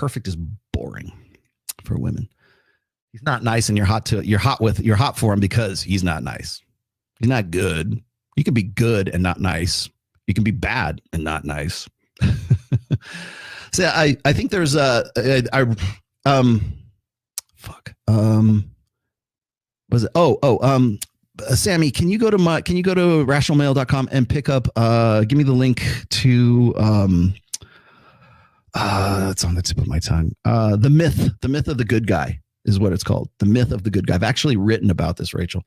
perfect is boring for women. He's not nice, and you're hot for him because he's not nice. He's not good. You can be good and not nice. You can be bad and not nice. So I think there's Sammy, can you go to rationalmail.com and pick up give me the link to it's on the tip of my tongue. The myth of the good guy is what it's called. The myth of the good guy. I've actually written about this, Rachel.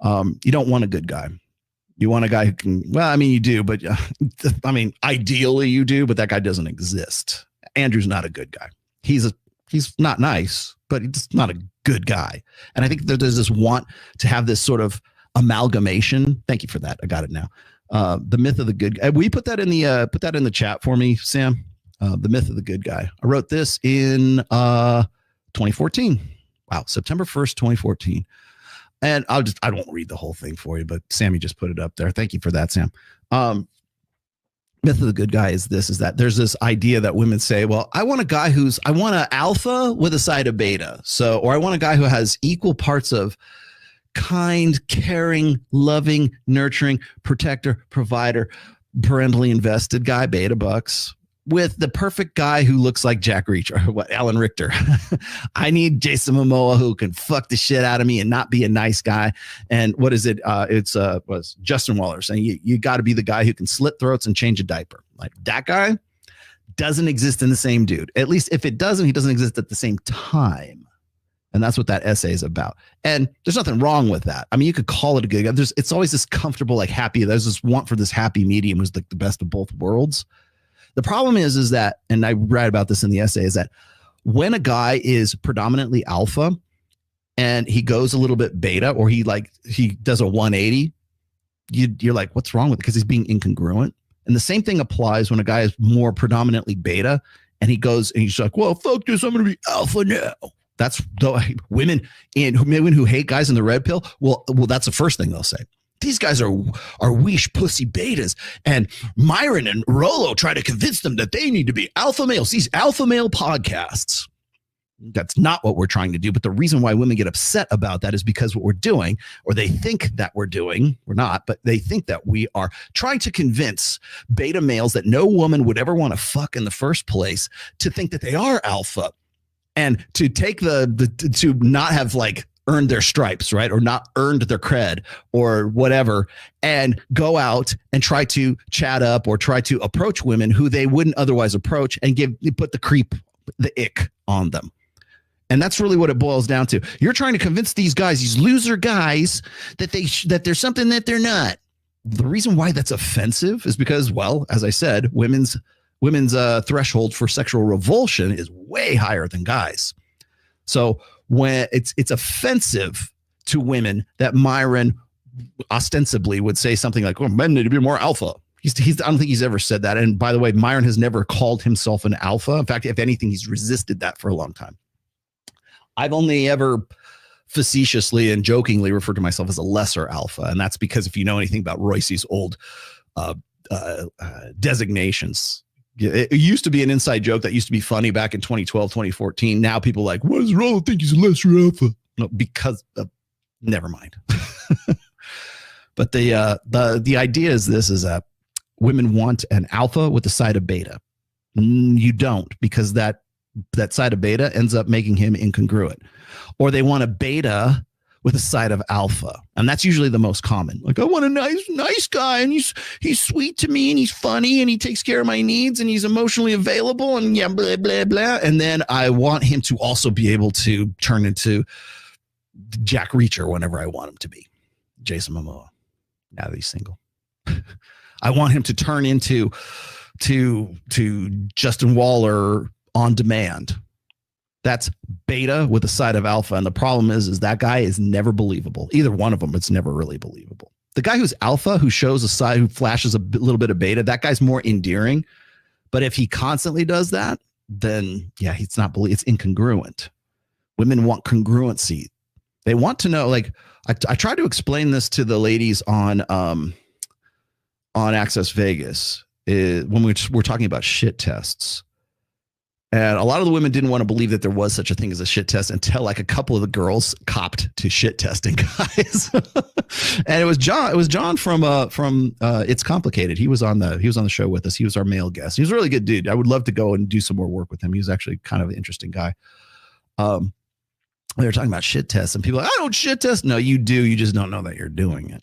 You don't want a good guy. You want a guy who can, well, I mean, you do, but I mean, ideally you do, but that guy doesn't exist. Andrew's not a good guy. He's not nice, but he's not a good guy. And I think that there's this want to have this sort of amalgamation. Thank you for that. I got it now. The myth of the good guy. Will you put that in the chat for me, Sam? The myth of the good guy. I wrote this in 2014. Wow. September 1st, 2014. And I won't read the whole thing for you, but Sammy just put it up there. Thank you for that, Sam. Myth of the good guy is that there's this idea that women say, well, I want an alpha with a side of beta. So, or I want a guy who has equal parts of kind, caring, loving, nurturing, protector, provider, parentally invested guy, beta bucks, with the perfect guy who looks like Jack Reacher, Alan Richter. I need Jason Momoa who can fuck the shit out of me and not be a nice guy. And what is it? Was Justin Waller saying you got to be the guy who can slit throats and change a diaper. Like that guy doesn't exist in the same dude. At least if it doesn't, he doesn't exist at the same time. And that's what that essay is about. And there's nothing wrong with that. I mean, you could call it a good guy. It's always this comfortable, like happy. There's this want for this happy medium who's like the best of both worlds. The problem is that, and I write about this in the essay, is that when a guy is predominantly alpha and he goes a little bit beta, or he does a 180, you're like, what's wrong with it? Because he's being incongruent. And the same thing applies when a guy is more predominantly beta and he goes and he's like, well, fuck this, I'm going to be alpha now. That's the women who hate guys in the red pill. Well, that's the first thing they'll say. These guys are weesh pussy betas, and Myron and Rollo try to convince them that they need to be alpha males. These alpha male podcasts. That's not what we're trying to do. But the reason why women get upset about that is because what we're doing, or they think that we're doing, we're not, but they think that we are trying to convince beta males that no woman would ever want to fuck in the first place to think that they are alpha, and to take to not have like earned their stripes, right? Or not earned their cred or whatever, and go out and try to chat up or try to approach women who they wouldn't otherwise approach and put the ick on them. And that's really what it boils down to. You're trying to convince these guys, these loser guys, that there's something that they're not. The reason why that's offensive is because, well, as I said, women's threshold for sexual revulsion is way higher than guys. So when it's offensive to women that Myron ostensibly would say something like, "Oh, men need to be more alpha." I don't think he's ever said that. And by the way, Myron has never called himself an alpha. In fact, if anything, he's resisted that for a long time. I've only ever facetiously and jokingly referred to myself as a lesser alpha, and that's because if you know anything about Royce's old designations. It used to be an inside joke that used to be funny back in 2012, 2014. Now people are like, what does Rollo think he's a lesser alpha? No, because never mind. But the idea is that women want an alpha with a side of beta. You don't, because that side of beta ends up making him incongruent. Or they want a beta with a side of alpha. And that's usually the most common. Like, I want a nice guy, and he's sweet to me, and he's funny, and he takes care of my needs, and he's emotionally available, and yeah, blah, blah, blah. And then I want him to also be able to turn into Jack Reacher whenever I want him to be. Jason Momoa. Now that he's single. I want him to turn into Justin Waller on demand. That's beta with a side of alpha. And the problem is that guy is never believable. Either one of them, it's never really believable. The guy who's alpha, who shows a side, who flashes a little bit of beta, that guy's more endearing. But if he constantly does that, then yeah, it's incongruent. Women want congruency. They want to know, like, I tried to explain this to the ladies on Access Vegas when we're talking about shit tests. And a lot of the women didn't want to believe that there was such a thing as a shit test until like a couple of the girls copped to shit testing guys. And it was John from It's Complicated. He was on the show with us. He was our male guest. He was a really good dude. I would love to go and do some more work with him. He was actually kind of an interesting guy. They were talking about shit tests, and people are like, I don't shit test. No, you do. You just don't know that you're doing it.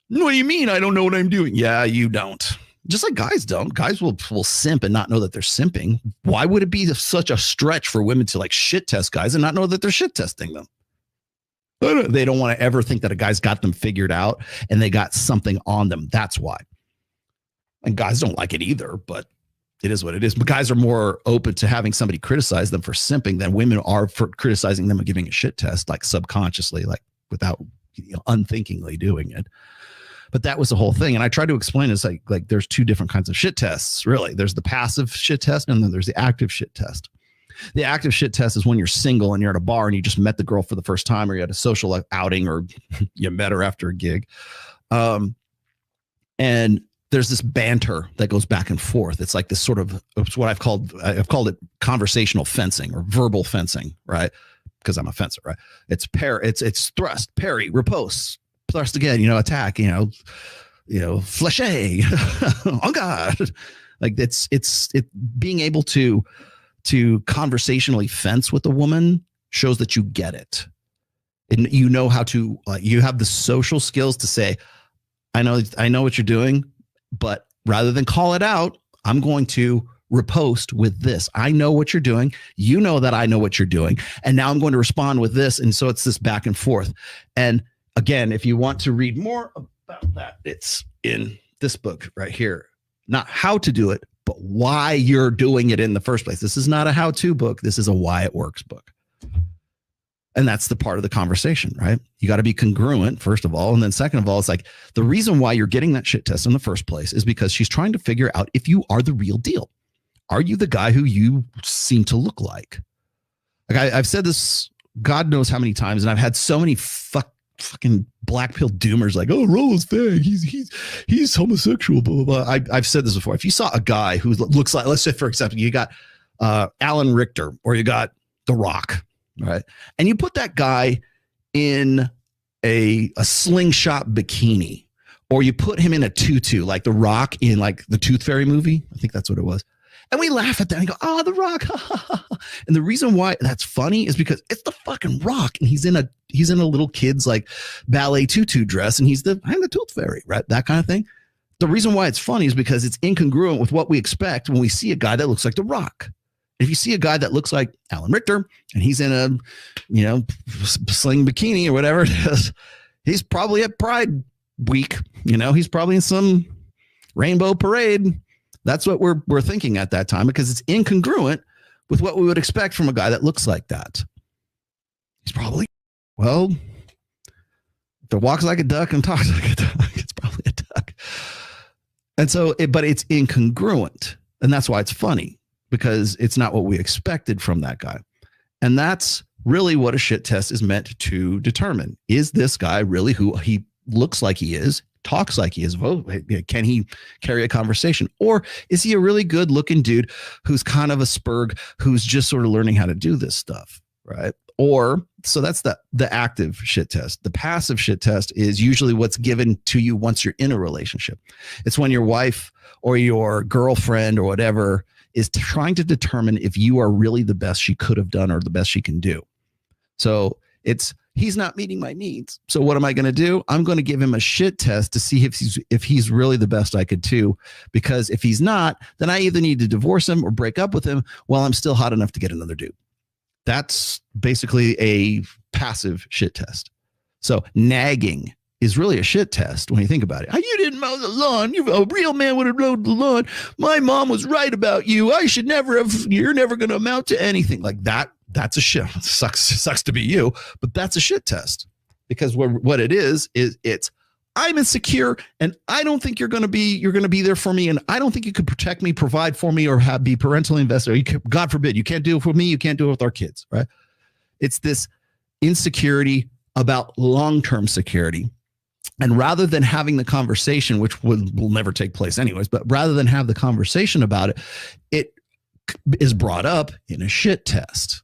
What do you mean I don't know what I'm doing? Yeah, you don't. Just like guys don't. Guys will simp and not know that they're simping. Why would it be such a stretch for women to like shit test guys and not know that they're shit testing them? They don't want to ever think that a guy's got them figured out and they got something on them. That's why. And guys don't like it either, but it is what it is. But guys are more open to having somebody criticize them for simping than women are for criticizing them and giving a shit test, like subconsciously, like without unthinkingly doing it. But that was the whole thing. And I tried to explain it's like there's two different kinds of shit tests, really. There's the passive shit test and then there's the active shit test. The active shit test is when you're single and you're at a bar and you just met the girl for the first time, or you had a social outing, or you met her after a gig. And there's this banter that goes back and forth. It's like this sort of, it's what I've called it conversational fencing or verbal fencing, right? Because I'm a fencer, right? It's thrust, parry, riposte, thrust again, attack, flèche, oh God. Like it's being able to conversationally fence with a woman shows that you get it. And you know how to, you have the social skills to say, I know what you're doing, but rather than call it out, I'm going to riposte with this. I know what you're doing. You know that I know what you're doing. And now I'm going to respond with this. And so it's this back and forth. And again, if you want to read more about that, it's in this book right here. Not how to do it, but why you're doing it in the first place. This is not a how-to book. This is a why it works book. And that's the part of the conversation, right? You got to be congruent, first of all. And then second of all, it's like the reason why you're getting that shit test in the first place is because she's trying to figure out if you are the real deal. Are you the guy who you seem to look like? Like I've said this God knows how many times, and I've had so many fucking black pill doomers like, oh, Rollo's fake. He's homosexual, blah, blah, blah. I've said this before. If you saw a guy who looks like, let's say, for example, you got Alan Richter or you got The Rock, right? And you put that guy in a slingshot bikini, or you put him in a tutu, like The Rock in like the Tooth Fairy movie. I think that's what it was. And we laugh at that and go, oh, The Rock. And the reason why that's funny is because it's the fucking Rock. And he's in a little kid's like ballet tutu dress. And I'm the Tooth Fairy, right? That kind of thing. The reason why it's funny is because it's incongruent with what we expect when we see a guy that looks like The Rock. If you see a guy that looks like Alan Richter and he's in a, sling bikini or whatever it is, he's probably at Pride Week. He's probably in some rainbow parade. That's what we're thinking at that time, because it's incongruent with what we would expect from a guy that looks like that. He's probably, if it walks like a duck and talks like a duck, it's probably a duck. And so, but it's incongruent. And that's why it's funny, because it's not what we expected from that guy. And that's really what a shit test is meant to determine. Is this guy really who he looks like he is? Talks like he is? Can he carry a conversation? Or is he a really good looking dude who's kind of a spurg, who's just sort of learning how to do this stuff, right? Or, so that's the active shit test. The passive shit test is usually what's given to you once you're in a relationship. It's when your wife or your girlfriend or whatever is trying to determine if you are really the best she could have done or the best she can do. So he's not meeting my needs. So what am I going to do? I'm going to give him a shit test to see if he's really the best I could do. Because if he's not, then I either need to divorce him or break up with him while I'm still hot enough to get another dude. That's basically a passive shit test. So nagging is really a shit test when you think about it. Oh, you didn't mow the lawn. A real man would have mowed the lawn. My mom was right about you. You're never going to amount to anything like that. That's a shit. Sucks to be you, but that's a shit test, because what it is it's I'm insecure and I don't think you're going to be there for me. And I don't think you could protect me, provide for me, or be parentally invested. God forbid, you can't do it for me. You can't do it with our kids. Right. It's this insecurity about long-term security. And rather than having the conversation, which will never take place anyways, but rather than have the conversation about it, it is brought up in a shit test.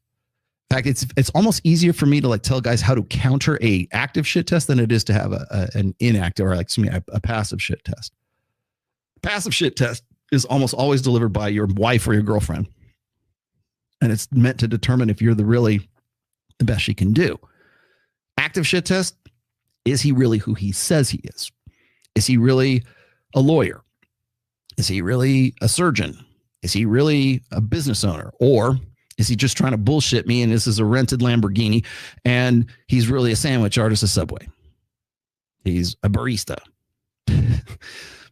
In fact, it's almost easier for me to like tell guys how to counter a active shit test than it is to have an inactive or like a passive shit test. Passive shit test is almost always delivered by your wife or your girlfriend. And it's meant to determine if you're the best she can do. Active shit test, is he really who he says he is? Is he really a lawyer? Is he really a surgeon? Is he really a business owner? Or is he just trying to bullshit me and this is a rented Lamborghini and he's really a sandwich artist at Subway? He's a barista.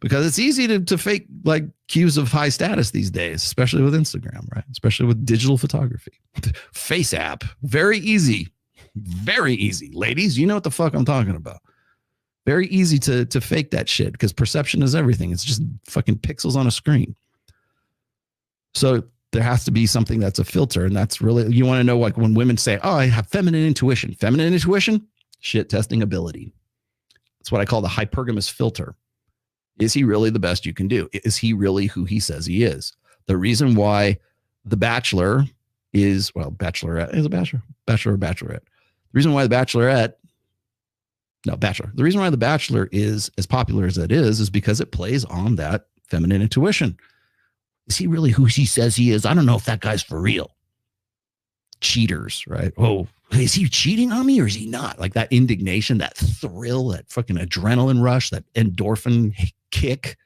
Because it's easy to fake like cues of high status these days, especially with Instagram, right? Especially with digital photography. Face app, very easy. Very easy. Ladies, you know what the fuck I'm talking about. Very easy to fake that shit because perception is everything. It's just fucking pixels on a screen. So there has to be something that's a filter. And that's really, you want to know, like when women say, oh, I have feminine intuition. Feminine intuition, shit testing ability. That's what I call the hypergamous filter. Is he really the best you can do? Is he really who he says he is? The reason why The Bachelor is, well, Bachelorette is a bachelor or bachelorette. The reason why The Bachelorette, no, Bachelor. The reason why The Bachelor is as popular as it is because it plays on that feminine intuition. Is he really who he says he is? I don't know if that guy's for real. Cheaters, right? Oh, is he cheating on me or is he not? Like that indignation, that thrill, that fucking adrenaline rush, that endorphin kick